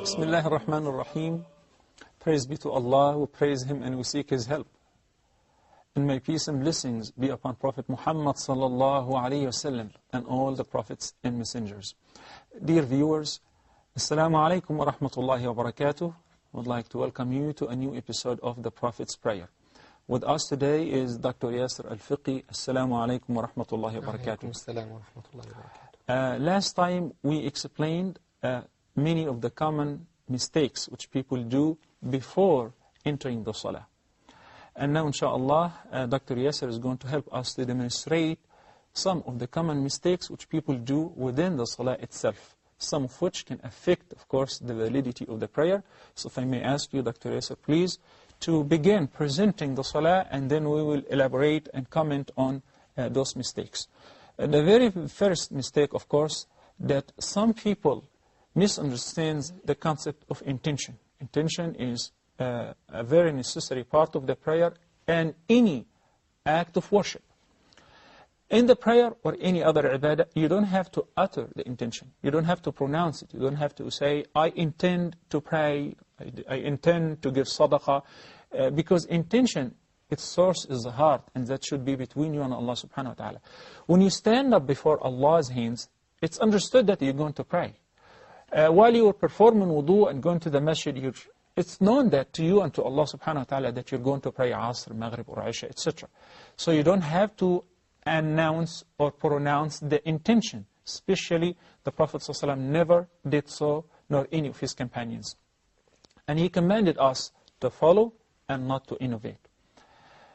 Bismillah ar-Rahman ar-Rahim. Praise be to Allah, we praise Him and we seek His help. And may peace and blessings be upon Prophet Muhammad sallallahu alayhi wasallam and all the prophets and messengers. Dear viewers, Assalamu alaikum wa rahmatullahi wa barakatuh. I would like to welcome you to a new episode of the Prophet's Prayer. With us today is Dr. Yasir Al-Fiqi. Assalamu alaikum wa rahmatullahi wa barakatuh. Last time we explained many of the common mistakes which people do before entering the Salah. And now, inshaAllah, Dr. Yasir is going to help us to demonstrate some of the common mistakes which people do within the Salah itself, some of which can affect, of course, the validity of the prayer. So if I may ask you, Dr. Yasir, please, to begin presenting the Salah, and then we will elaborate and comment on those mistakes. The very first mistake, of course, that some people misunderstands the concept of intention. Intention is a very necessary part of the prayer and any act of worship. In the prayer or any other ibadah, you don't have to utter the intention. You don't have to pronounce it. You don't have to say, I intend to pray, I intend to give sadaqah, because intention, its source is the heart, and that should be between you and Allah subhanahu wa ta'ala. When you stand up before Allah's hands, it's understood that you're going to pray. While you are performing wudu and going to the masjid, it's known that to you and to Allah subhanahu wa ta'ala that you're going to pray Asr, Maghrib or Isha, etc. So you don't have to announce or pronounce the intention. Especially the Prophet ﷺ never did so, nor any of his companions. And he commanded us to follow and not to innovate.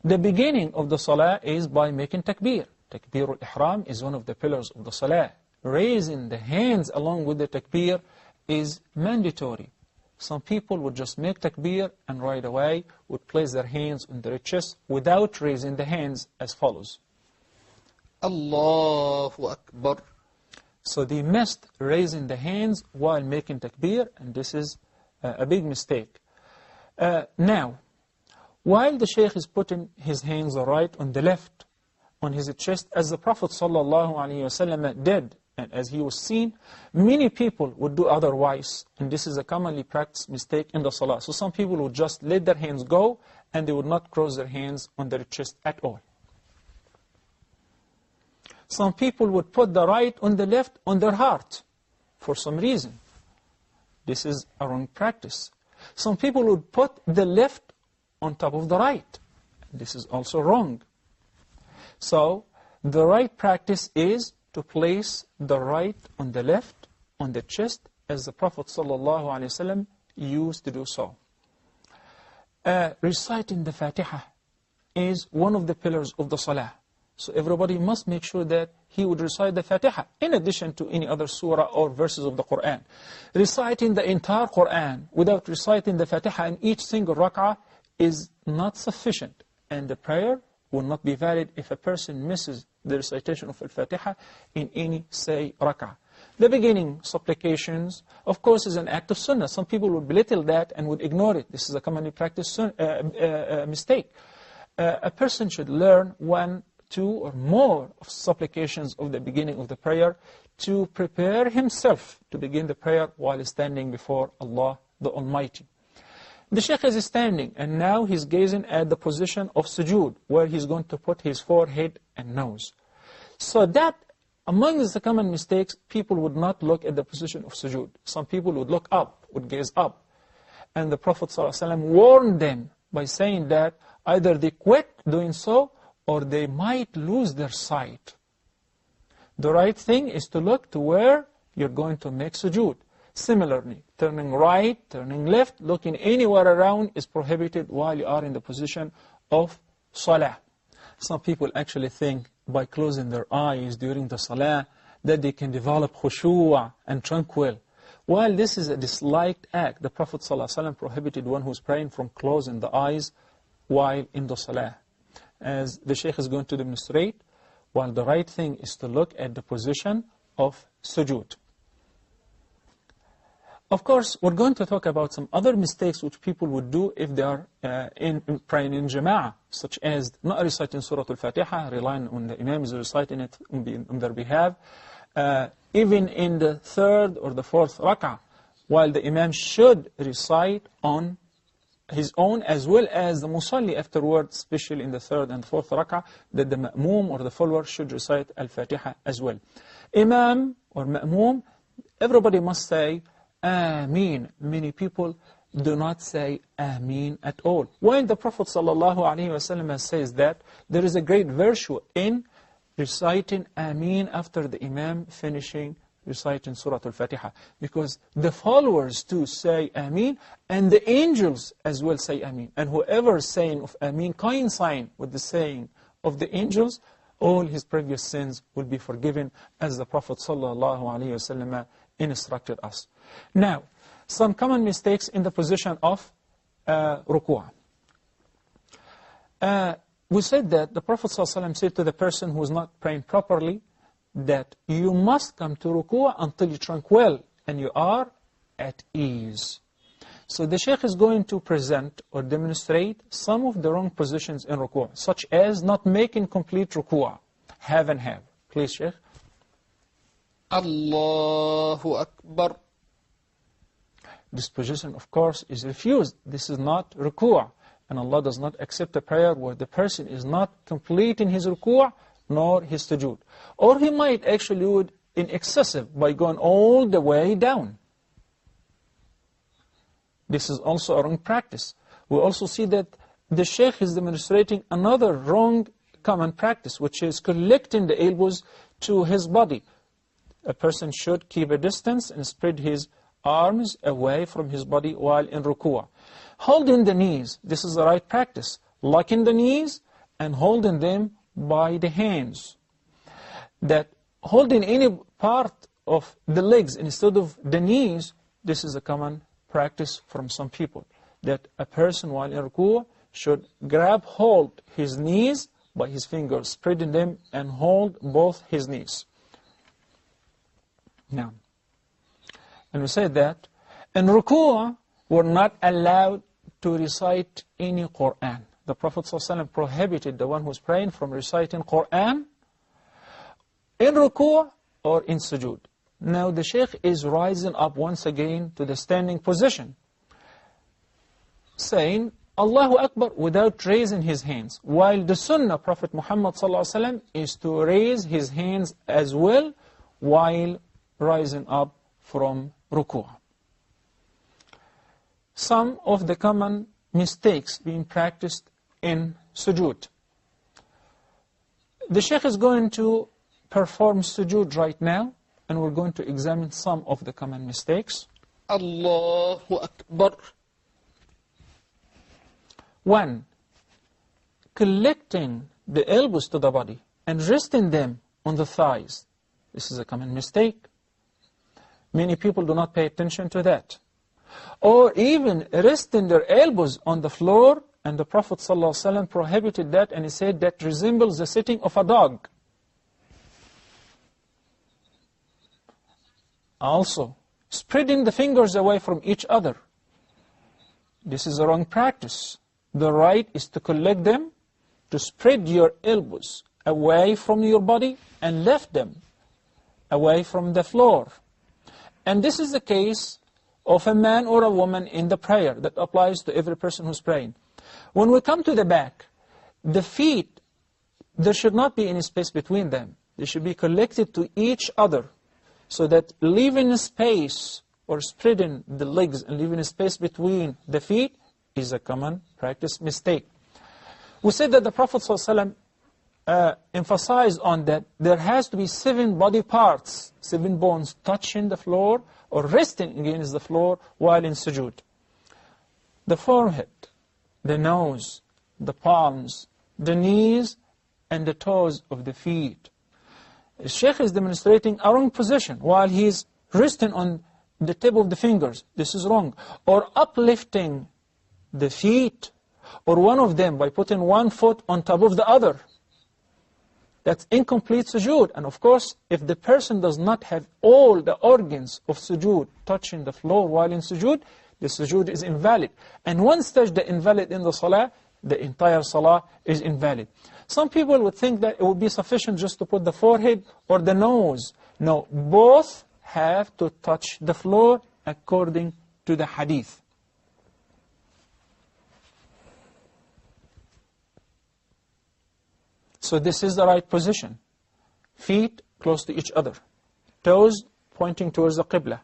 The beginning of the Salah is by making takbir. Takbir al-Ihram is one of the pillars of the Salah. Raising the hands along with the takbir is mandatory. Some people would just make takbir and right away would place their hands on their chest without raising the hands as follows. Allahu Akbar. So they missed raising the hands while making takbir, and this is a big mistake. Now, while the Shaykh is putting his hands right on the left, on his chest, as the Prophet ﷺ did, and as he was seen, many people would do otherwise, and this is a commonly practiced mistake in the Salah. So some people would just let their hands go, and they would not cross their hands on their chest at all. Some people would put the right on the left on their heart, for some reason. This is a wrong practice. Some people would put the left on top of the right. This is also wrong. So, the right practice is to place the right on the left, on the chest, as the Prophet ﷺ used to do so. Reciting the Fatiha is one of the pillars of the Salah. So everybody must make sure that he would recite the Fatiha, in addition to any other surah or verses of the Qur'an. Reciting the entire Qur'an without reciting the Fatiha in each single rak'ah is not sufficient, and the prayer will not be valid if a person misses the recitation of Al-Fatiha in any, say, rak'ah. The beginning supplications, of course, is an act of sunnah. Some people would belittle that and would ignore it. This is a commonly practiced mistake. A person should learn 1, 2, or more of supplications of the beginning of the prayer to prepare himself to begin the prayer while standing before Allah the Almighty. The Shaykh is standing, and now he's gazing at the position of sujood, where he's going to put his forehead and nose. So that, among the common mistakes, people would not look at the position of sujood. Some people would look up, would gaze up. And the Prophet ﷺ warned them by saying that either they quit doing so, or they might lose their sight. The right thing is to look to where you're going to make sujood. Similarly, turning right, turning left, looking anywhere around is prohibited while you are in the position of Salah. Some people actually think by closing their eyes during the Salah that they can develop khushu' and tranquil. While this is a disliked act, the Prophet ﷺ prohibited one who's praying from closing the eyes while in the Salah. As the Shaykh is going to demonstrate, while the right thing is to look at the position of sujood. Of course, we're going to talk about some other mistakes which people would do if they are praying in Jama'ah, such as not reciting Surah Al-Fatiha, relying on the Imams reciting it on their behalf. Even in the third or the fourth rak'ah, while the Imam should recite on his own, as well as the Musalli afterwards, especially in the third and fourth rak'ah, that the Ma'mum or the follower should recite Al-Fatiha as well. Imam or Ma'mum, everybody must say Ameen. Many people do not say Ameen at all. When the Prophet ﷺ says that, there is a great virtue in reciting Ameen after the Imam finishing reciting Surah Al-Fatiha, because the followers too say Ameen, and the angels as well say Ameen. And whoever is saying of Ameen coincide with the saying of the angels, all his previous sins will be forgiven, as the Prophet ﷺ instructed us. Now, some common mistakes in the position of ruku'. We said that the Prophet ﷺ said to the person who is not praying properly, that you must come to ruku' until you tranquil and you are at ease. So the Shaykh is going to present or demonstrate some of the wrong positions in ruku', such as not making complete ruku', have and have. Please, Shaykh. Allahu Akbar. This position, of course, is refused. This is not ruku', and Allah does not accept a prayer where the person is not complete in his ruku' nor his sujood. Or he might actually do it in excessive by going all the way down. This is also a wrong practice. We also see that the Shaykh is demonstrating another wrong common practice, which is collecting the elbows to his body. A person should keep a distance and spread his arms away from his body while in ruku'. Holding the knees, this is the right practice. Locking the knees and holding them by the hands. That holding any part of the legs instead of the knees, this is a common practice from some people. That a person while in ruku' should hold his knees by his fingers, spreading them and hold both his knees. Now, and we said that in ruku' we're not allowed to recite any Qur'an. The Prophet ﷺ prohibited the one who's praying from reciting Qur'an in ruku' or in sujood. Now the Shaykh is rising up once again to the standing position, saying Allahu Akbar without raising his hands, while the Sunnah Prophet Muhammad ﷺ is to raise his hands as well while rising up from ruku'. Some of the common mistakes being practiced in sujood. The Shaykh is going to perform sujood right now, and we're going to examine some of the common mistakes. Allahu Akbar. 1. Collecting the elbows to the body and resting them on the thighs. This is a common mistake. Many people do not pay attention to that. Or even resting their elbows on the floor, and the Prophet ﷺ prohibited that, and he said that resembles the sitting of a dog. Also, spreading the fingers away from each other. This is a wrong practice. The right is to collect them, to spread your elbows away from your body and lift them away from the floor. And this is the case of a man or a woman in the prayer. That applies to every person who's praying. When we come to the back, the feet, there should not be any space between them. They should be collected to each other, so that leaving a space or spreading the legs and leaving a space between the feet is a common practice mistake. We said that the Prophet ﷺ emphasized on that there has to be 7 body parts, 7 bones touching the floor or resting against the floor while in sujood. The forehead, the nose, the palms, the knees, and the toes of the feet. The Shaykh is demonstrating a wrong position while he's resting on the tip of the fingers. This is wrong. Or uplifting the feet, or one of them by putting one foot on top of the other. That's incomplete sujood. And of course, if the person does not have all the organs of sujood touching the floor while in sujood, the sujood is invalid. And once sajda invalid in the salah, the entire salah is invalid. Some people would think that it would be sufficient just to put the forehead or the nose. No, both have to touch the floor according to the hadith. So this is the right position. Feet close to each other. Toes pointing towards the Qibla.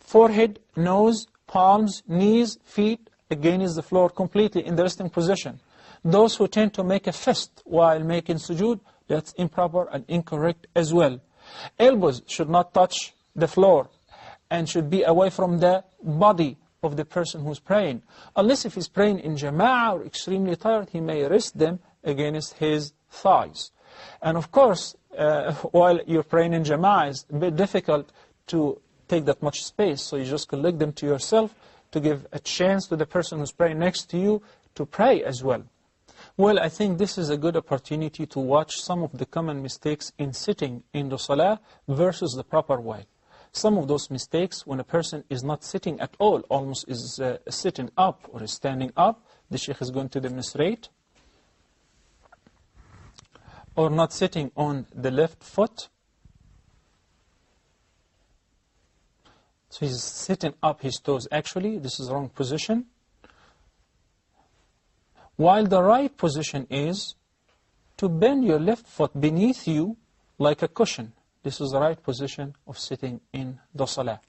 Forehead, nose, palms, knees, feet against the floor completely in the resting position. Those who tend to make a fist while making sujood, that's improper and incorrect as well. Elbows should not touch the floor and should be away from the body of the person who's praying. Unless if he's praying in jama'ah or extremely tired, he may rest them against his thighs. And of course, while you're praying in jama'ah, it's a bit difficult to take that much space, so you just collect them to yourself to give a chance to the person who's praying next to you to pray as well. Well, I think this is a good opportunity to watch some of the common mistakes in sitting in the salah versus the proper way. Some of those mistakes, when a person is not sitting at all, almost is sitting up or is standing up, the Sheikh is going to demonstrate, or not sitting on the left foot. So he's sitting up his toes actually, this is the wrong position. While the right position is to bend your left foot beneath you like a cushion. This is the right position of sitting in the salah.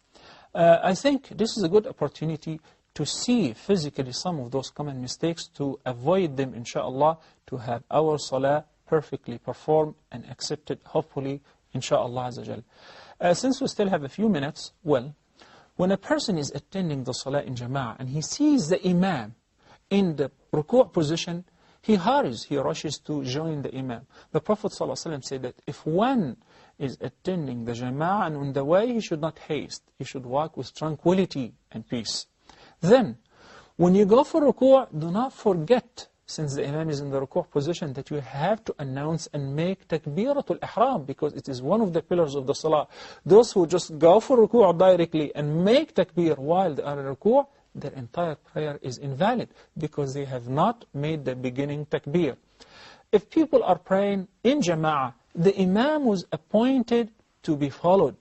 I think this is a good opportunity to see physically some of those common mistakes, to avoid them, inshallah, to have our salah perfectly performed and accepted, hopefully, inshallah azza jal. Since we still have a few minutes, well, when a person is attending the salah in jama'ah and he sees the imam in the ruku' position, he hurries, he rushes to join the imam. The Prophet ﷺ said that if one is attending the jama'ah and on the way, he should not haste. He should walk with tranquility and peace. Then, when you go for ruku', do not forget, since the imam is in the ruku' position, that you have to announce and make takbiratul ihram, because it is one of the pillars of the salah. Those who just go for ruku' directly and make takbir while they are in ruku', their entire prayer is invalid, because they have not made the beginning takbir. If people are praying in jama'ah, the imam was appointed to be followed,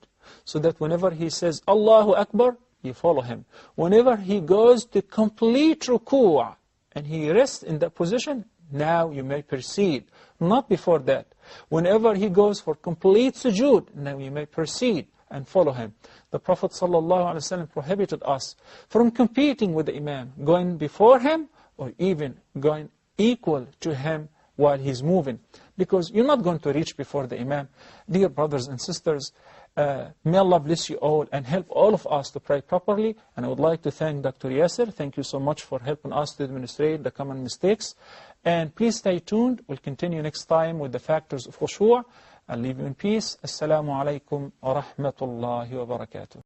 so that whenever he says Allahu Akbar, you follow him. Whenever he goes to complete ruku' and he rests in that position, now you may proceed, not before that. Whenever he goes for complete sujood, now you may proceed and follow him. The Prophet ﷺ prohibited us from competing with the imam, going before him or even going equal to him while he's moving, because you're not going to reach before the imam. Dear brothers and sisters, may Allah bless you all and help all of us to pray properly. And I would like to thank Dr. Yasser. Thank you so much for helping us to demonstrate the common mistakes. And please stay tuned. We'll continue next time with the factors of khushu'. I'll leave you in peace. Assalamu alaikum wa rahmatullahi wa barakatuh.